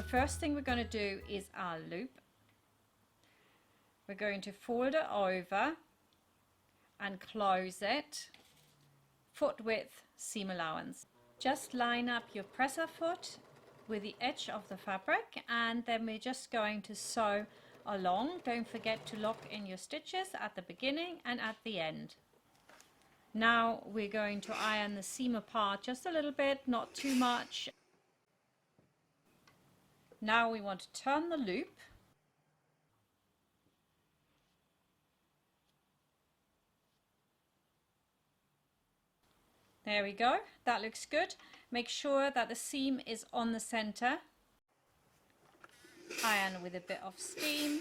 first thing we're going to do is our loop. We're going to fold it over and close it, foot width, seam allowance. Just line up your presser foot with the edge of the fabric, and then we're just going to sew along. Don't forget to lock in your stitches at the beginning and at the end. Now we're going to iron the seam apart just a little bit, not too much. Now we want to turn the loop. There we go, that looks good. Make sure that the seam is on the center. Iron with a bit of steam.